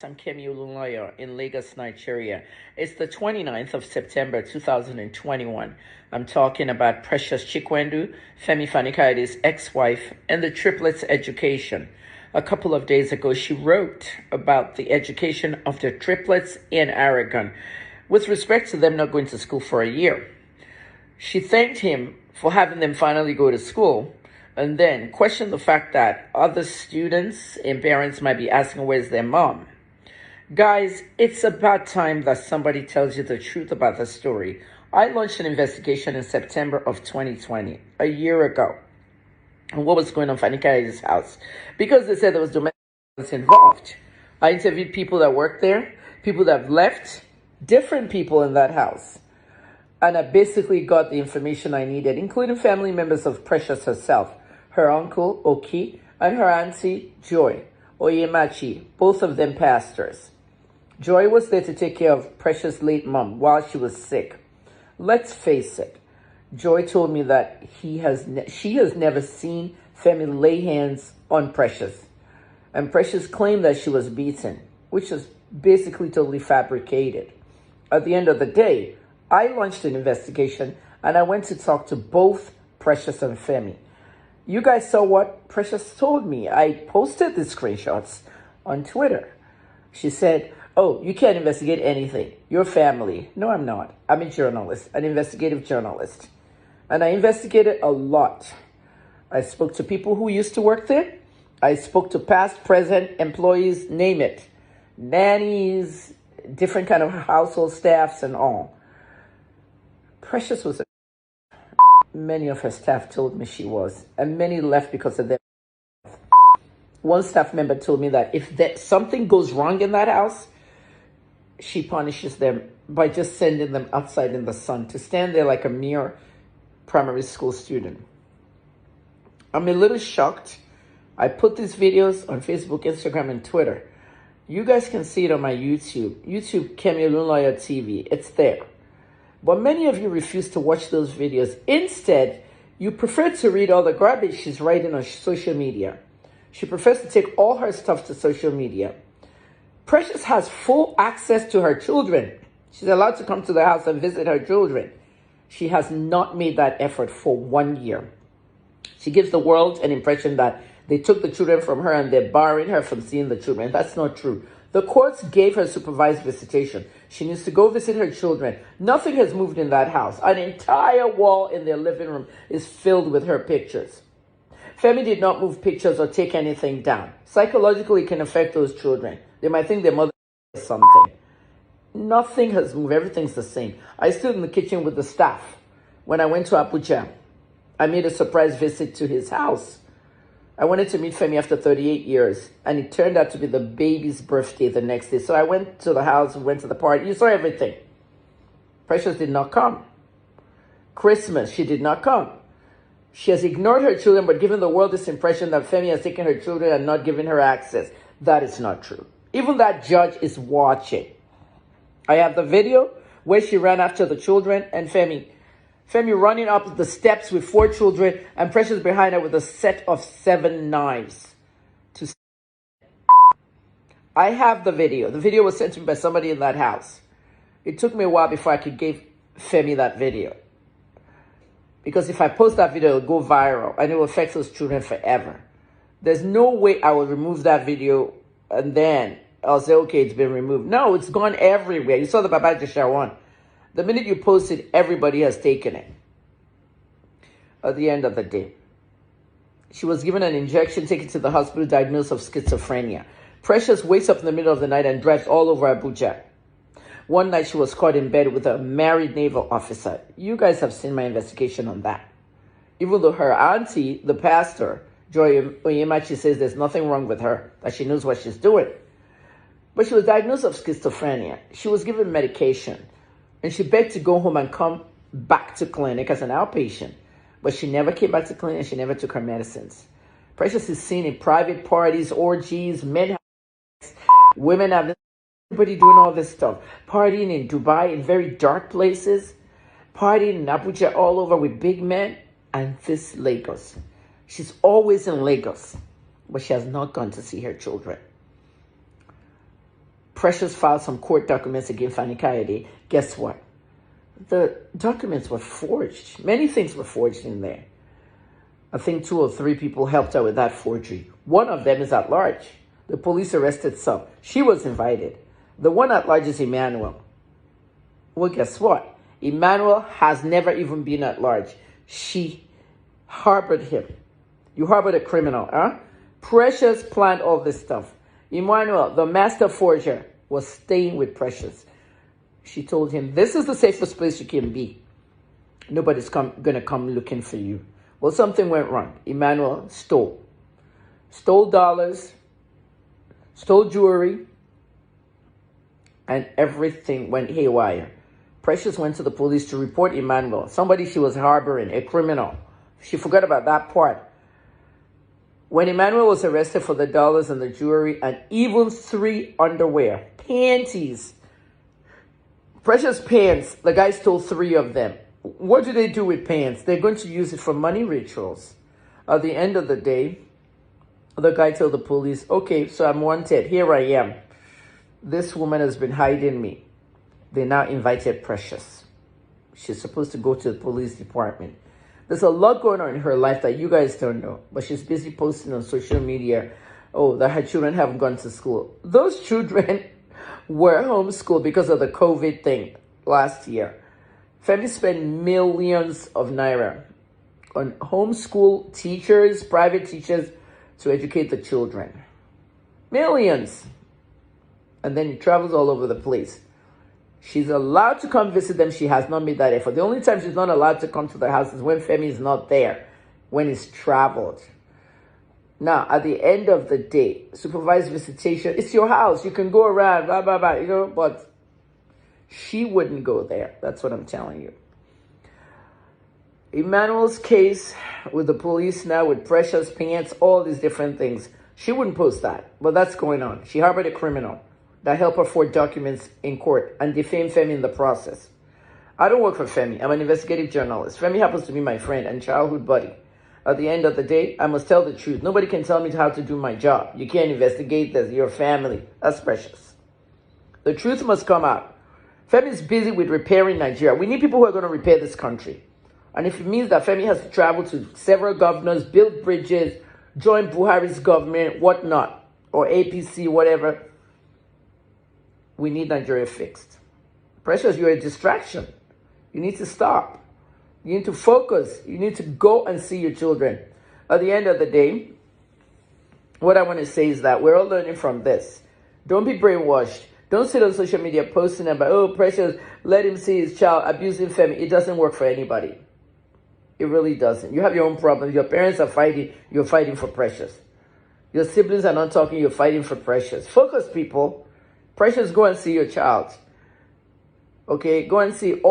I'm Kemi Olunloyo in Lagos, Nigeria. It's the 29th of September 2021. I'm talking about Precious Chikwendu, Fani-Kayode's ex-wife, and the triplets' education. A couple of days ago, she wrote about the education of the triplets in Aragon with respect to them not going to school for a year. She thanked him for having them finally go to school and then questioned the fact that other students and parents might be asking, where's their mom? Guys, it's about time that somebody tells you the truth about the story. I launched an investigation in September of 2020, a year ago, on what was going on in Fani-Kayode's house, because they said there was domestic violence involved. I interviewed people that worked there, people that have left, different people in that house. And I basically got the information I needed, including family members of Precious herself, her uncle, Oki, and her auntie, Joy, Oyemachi, both of them pastors. Joy was there to take care of Precious' late mom while she was sick. Let's face it, Joy told me that she has never seen Femi lay hands on Precious. And Precious claimed that she was beaten, which is basically totally fabricated. At the end of the day, I launched an investigation and I went to talk to both Precious and Femi. You guys saw what Precious told me. I posted the screenshots on Twitter. She said, "Oh, you can't investigate anything. You're family." No, I'm not. I'm a journalist, an investigative journalist. And I investigated a lot. I spoke to people who used to work there. I spoke to past, present employees, name it. Nannies, different kind of household staffs and all. Precious was many of her staff told me she was, and many left because of their. One staff member told me that if something goes wrong in that house, she punishes them by just sending them outside in the sun to stand there like a mere primary school student. I'm a little shocked. I put these videos on Facebook, Instagram, and Twitter. You guys can see it on my YouTube Kemi Olunloyo TV. It's there. But many of you refuse to watch those videos. Instead, you prefer to read all the garbage she's writing on social media. She prefers to take all her stuff to social media. Precious has full access to her children. She's allowed to come to the house and visit her children. She has not made that effort for 1 year. She gives the world an impression that they took the children from her and they're barring her from seeing the children. That's not true. The courts gave her supervised visitation. She needs to go visit her children. Nothing has moved in that house. An entire wall in their living room is filled with her pictures. Femi did not move pictures or take anything down. Psychologically, it can affect those children. They might think their mother is something. Nothing has moved. Everything's the same. I stood in the kitchen with the staff. When I went to Abuja, I made a surprise visit to his house. I wanted to meet Femi after 38 years, and it turned out to be the baby's birthday the next day. So I went to the house, went to the party. You saw everything. Precious did not come. Christmas, she did not come. She has ignored her children, but given the world this impression that Femi has taken her children and not given her access. That is not true. Even that judge is watching. I have the video where she ran after the children and Femi running up the steps with 4 children and Precious behind her with a set of 7 knives. I have the video. The video was sent to me by somebody in that house. It took me a while before I could give Femi that video. Because if I post that video, it'll go viral and it will affect those children forever. There's no way I will remove that video and then I'll say, okay, it's been removed. No, it's gone everywhere. You saw the Baba Jisha one. The minute you post it, everybody has taken it. At the end of the day, she was given an injection, taken to the hospital, diagnosed of schizophrenia. Precious wakes up in the middle of the night and drives all over Abuja. One night she was caught in bed with a married naval officer. You guys have seen my investigation on that. Even though her auntie, the pastor, Joy Oyemachi, says there's nothing wrong with her, that she knows what she's doing. But she was diagnosed of schizophrenia. She was given medication. And she begged to go home and come back to clinic as an outpatient. But she never came back to clinic and she never took her medicines. Precious is seen in private parties, orgies, men have women have everybody doing all this stuff. Partying in Dubai in very dark places. Partying in Abuja all over with big men. And this Lagos. She's always in Lagos. But she has not gone to see her children. Precious filed some court documents against Fani-Kayode. Guess what? The documents were forged. Many things were forged in there. I think 2 or 3 people helped her with that forgery. One of them is at large. The police arrested some. She was invited. The one at large is Emmanuel. Well, guess what? Emmanuel has never even been at large. She harbored him. You harbored a criminal, huh? Precious planned all this stuff. Emmanuel, the master forger, was staying with Precious. She told him, this is the safest place you can be. Nobody's going to come looking for you. Well, something went wrong. Emmanuel stole. Stole dollars, stole jewelry, and everything went haywire. Precious went to the police to report Emmanuel, somebody she was harboring, a criminal. She forgot about that part. When Emmanuel was arrested for the dollars and the jewelry and even 3 underwear, panties, Precious pants, the guy stole 3 of them. What do they do with pants? They're going to use it for money rituals. At the end of the day, the guy told the police, okay, so I'm wanted. Here I am. This woman has been hiding me. They now invited Precious. She's supposed to go to the police department. There's a lot going on in her life that you guys don't know, but she's busy posting on social media, oh, that her children haven't gone to school. Those children were homeschooled because of the COVID thing last year. Femi spent millions of naira on homeschool teachers, private teachers, to educate the children. Millions. And then he travels all over the place. She's allowed to come visit them. She has not made that effort. The only time she's not allowed to come to the house is when Femi is not there, when he's traveled. Now, at the end of the day, supervised visitation, it's your house. You can go around, blah, blah, blah, you know, but she wouldn't go there. That's what I'm telling you. Emmanuel's case with the police now, with Precious pants, all these different things. She wouldn't post that, but that's going on. She harbored a criminal that helped her forge documents in court and defamed Femi in the process. I don't work for Femi. I'm an investigative journalist. Femi happens to be my friend and childhood buddy. At the end of the day, I must tell the truth. Nobody can tell me how to do my job. You can't investigate this. Your family. That's Precious. The truth must come out. Femi is busy with repairing Nigeria. We need people who are going to repair this country. And if it means that Femi has to travel to several governors, build bridges, join Buhari's government, whatnot, or APC, whatever, we need Nigeria fixed. Precious, you're a distraction. You need to stop. You need to focus. You need to go and see your children. At the end of the day, what I want to say is that we're all learning from this. Don't be brainwashed. Don't sit on social media posting about, oh, Precious, let him see his child abusing Femi. It doesn't work for anybody. It really doesn't. You have your own problems. Your parents are fighting. You're fighting for Precious. Your siblings are not talking. You're fighting for Precious. Focus, people. Precious, go and see your child. Okay? Go and see all